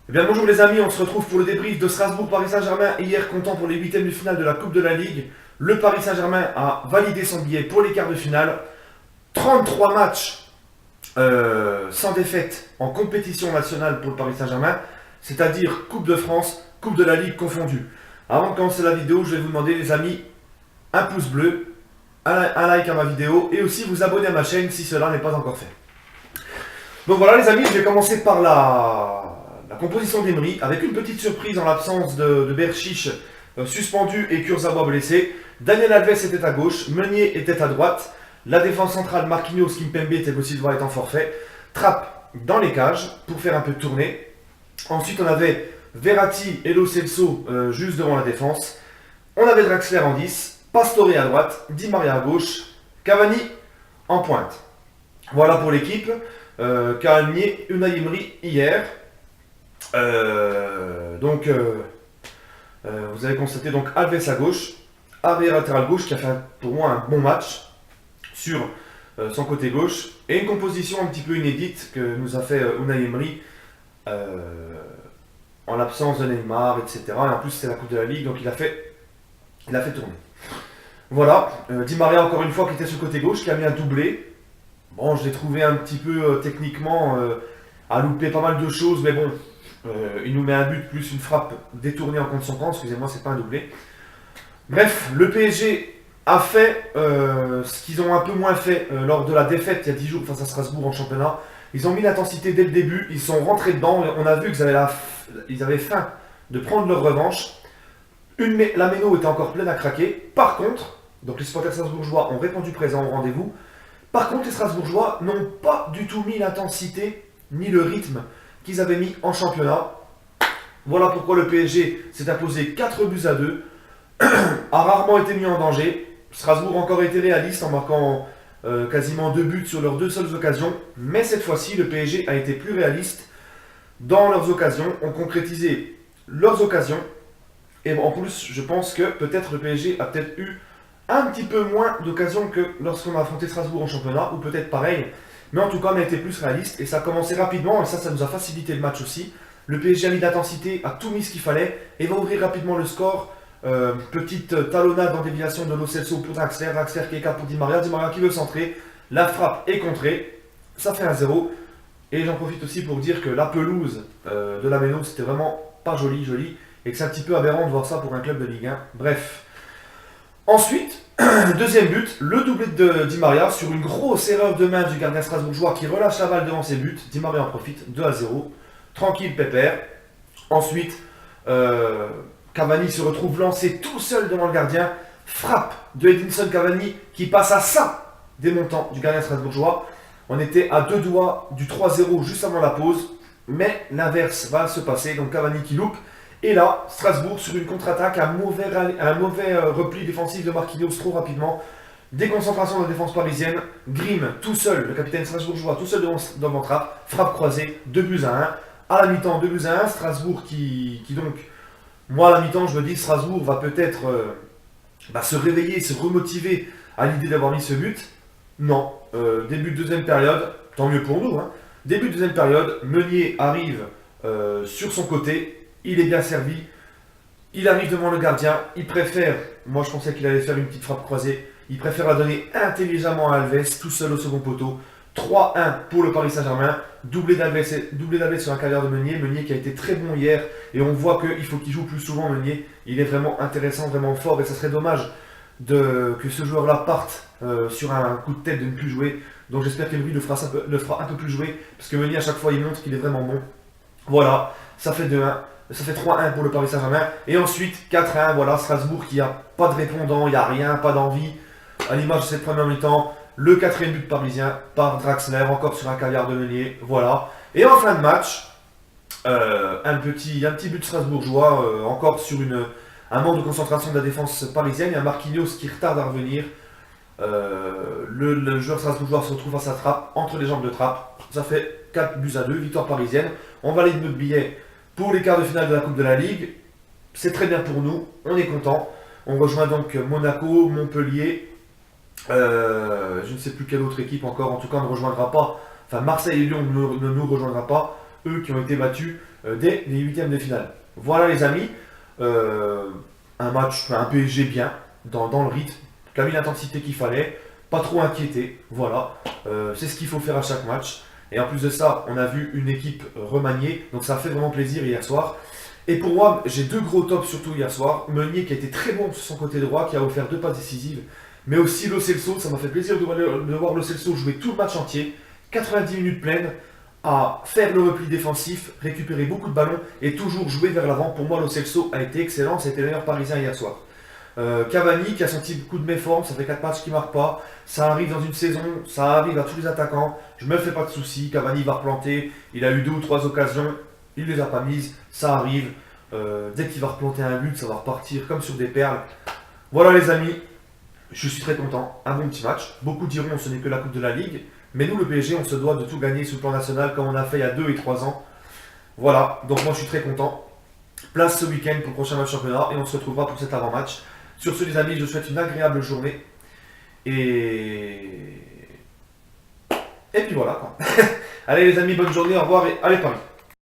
Eh bien bonjour les amis, on se retrouve pour le débrief de Strasbourg-Paris Saint-Germain. Hier, comptant pour les huitièmes de finale de la Coupe de la Ligue, le Paris Saint-Germain a validé son billet pour les quarts de finale. 33 matchs sans défaite en compétition nationale pour le Paris Saint-Germain, c'est-à-dire Coupe de France, Coupe de la Ligue confondue. Avant de commencer la vidéo, je vais vous demander les amis, un pouce bleu, un like à ma vidéo et aussi vous abonner à ma chaîne si cela n'est pas encore fait. Donc voilà les amis, je vais commencer par la composition d'Emery, avec une petite surprise en l'absence de Berchiche suspendu et Kurzawa blessé. Daniel Alves était à gauche, Meunier était à droite, la défense centrale Marquinhos, Kimpembe était possible de voir étant forfait, Trapp dans les cages pour faire un peu de tournée. Ensuite on avait Verratti et Lo Celso juste devant la défense. On avait Draxler en 10, Pastore à droite, Di Maria à gauche, Cavani en pointe. Voilà pour l'équipe qu'a aligné Unai Emery hier. Vous avez constaté donc Alves à gauche, arrière latéral gauche qui a fait pour moi un bon match sur son côté gauche et une composition un petit peu inédite que nous a fait Unai Emery en l'absence de Neymar, etc. Et en plus c'est la Coupe de la Ligue donc il a fait tourner. Voilà, Di Maria encore une fois qui était sur le côté gauche, qui a mis un doublé. Bon, je l'ai trouvé un petit peu techniquement à louper pas mal de choses, mais bon, il nous met un but plus une frappe détournée en contre son camp, excusez-moi, c'est pas un doublé. Bref, le PSG a fait ce qu'ils ont un peu moins fait lors de la défaite il y a 10 jours face à Strasbourg en championnat. Ils ont mis l'intensité dès le début, ils sont rentrés dedans, on a vu qu'ils avaient faim de prendre leur revanche. La méno était encore pleine à craquer. Par contre, donc les supporters strasbourgeois ont répondu présent au rendez-vous. Par contre, les Strasbourgeois n'ont pas du tout mis l'intensité ni le rythme qu'ils avaient mis en championnat. Voilà pourquoi le PSG s'est imposé 4 buts à 2, a rarement été mis en danger. Strasbourg a encore été réaliste en marquant quasiment 2 buts sur leurs 2 seules occasions. Mais cette fois-ci, le PSG a été plus réaliste dans leurs occasions, ont concrétisé leurs occasions. Et en plus, je pense que peut-être le PSG a peut-être eu un petit peu moins d'occasions que lorsqu'on a affronté Strasbourg en championnat, ou peut-être pareil. Mais en tout cas, on a été plus réaliste et ça a commencé rapidement et ça nous a facilité le match aussi. Le PSG a mis d'intensité, a tout mis ce qu'il fallait et va ouvrir rapidement le score. Petite talonnade en déviation de Lo Celso pour Draxler, Draxler qui est cap pour Di Maria qui veut centrer. La frappe est contrée, ça fait 1-0. Et j'en profite aussi pour dire que la pelouse de la Méno, c'était vraiment pas joli. Et que c'est un petit peu aberrant de voir ça pour un club de Ligue 1. Bref. Ensuite, deuxième but, le doublé de Di Maria sur une grosse erreur de main du gardien strasbourgeois qui relâche la balle devant ses buts. Di Maria en profite, 2-0. Tranquille, pépère. Ensuite, Cavani se retrouve lancé tout seul devant le gardien. Frappe de Edinson Cavani qui passe à ça des montants du gardien strasbourgeois. On était à 2 doigts du 3-0 juste avant la pause. Mais l'inverse va se passer, donc Cavani qui loupe. Et là, Strasbourg, sur une contre-attaque, un mauvais repli défensif de Marquinhos trop rapidement. Déconcentration de la défense parisienne. Grimm, tout seul, le capitaine strasbourgeois, tout seul devant Trapp. Frappe croisée, 2-1. À la mi-temps, 2-1. Strasbourg qui donc, moi à la mi-temps, je me dis, Strasbourg va peut-être se réveiller, se remotiver à l'idée d'avoir mis ce but. Non. Début de deuxième période, tant mieux pour nous. Début de deuxième période, Meunier arrive sur son côté. Il est bien servi, il arrive devant le gardien, il préfère, moi je pensais qu'il allait faire une petite frappe croisée, il préfère la donner intelligemment à Alves, tout seul au second poteau. 3-1 pour le Paris Saint-Germain, doublé d'Alves sur un carrière de Meunier qui a été très bon hier, et on voit qu'il faut qu'il joue plus souvent Meunier, il est vraiment intéressant, vraiment fort, et ça serait dommage que ce joueur-là parte sur un coup de tête de ne plus jouer, donc j'espère qu'Emery le fera un peu plus jouer, parce que Meunier à chaque fois il montre qu'il est vraiment bon. Voilà, ça fait 2-1. Ça fait 3-1 pour le Paris Saint-Germain. Et ensuite, 4-1, voilà, Strasbourg qui n'a pas de répondant, il n'y a rien, pas d'envie. À l'image de cette première mi-temps, le quatrième but parisien par Draxler, encore sur un caviar de Meunier, voilà. Et en fin de match, un petit but strasbourgeois, encore sur un manque de concentration de la défense parisienne. Il y a Marquinhos qui retarde à revenir. Le joueur strasbourgeois se retrouve face à Trapp, entre les jambes de Trapp. Ça fait 4-2, victoire parisienne. On valide notre billet pour les quarts de finale de la Coupe de la Ligue. C'est très bien pour nous, on est content. On rejoint donc Monaco, Montpellier, je ne sais plus quelle autre équipe encore, en tout cas on ne rejoindra pas, enfin Marseille et Lyon ne nous rejoindra pas. eux qui ont été battus dès les huitièmes de finale. Voilà les amis, un match, un PSG bien, dans le rythme, qui a mis l'intensité qu'il fallait, pas trop inquiété, voilà, c'est ce qu'il faut faire à chaque match. Et en plus de ça, on a vu une équipe remaniée, donc ça a fait vraiment plaisir hier soir. Et pour moi, j'ai deux gros tops surtout hier soir. Meunier qui a été très bon sur son côté droit, qui a offert deux passes décisives, mais aussi Lo Celso, ça m'a fait plaisir de voir Lo Celso jouer tout le match entier, 90 minutes pleines, à faire le repli défensif, récupérer beaucoup de ballons et toujours jouer vers l'avant. Pour moi, Lo Celso a été excellent, c'était le meilleur parisien hier soir. Cavani qui a senti beaucoup de méforme, ça fait 4 matchs qu'il ne marque pas, ça arrive dans une saison, ça arrive à tous les attaquants, je me fais pas de soucis, Cavani va replanter, il a eu 2 ou 3 occasions, il les a pas mises, ça arrive, dès qu'il va replanter un but, ça va repartir comme sur des perles. Voilà les amis, je suis très content, un bon petit match, beaucoup diront ce n'est que la Coupe de la Ligue, mais nous le PSG on se doit de tout gagner sur le plan national comme on a fait il y a 2 et 3 ans. Voilà, donc moi je suis très content, place ce week-end pour le prochain match championnat et on se retrouvera pour cet avant-match. Sur ce les amis, je vous souhaite une agréable journée. Et puis voilà quoi. Allez les amis, bonne journée, au revoir et allez Paris.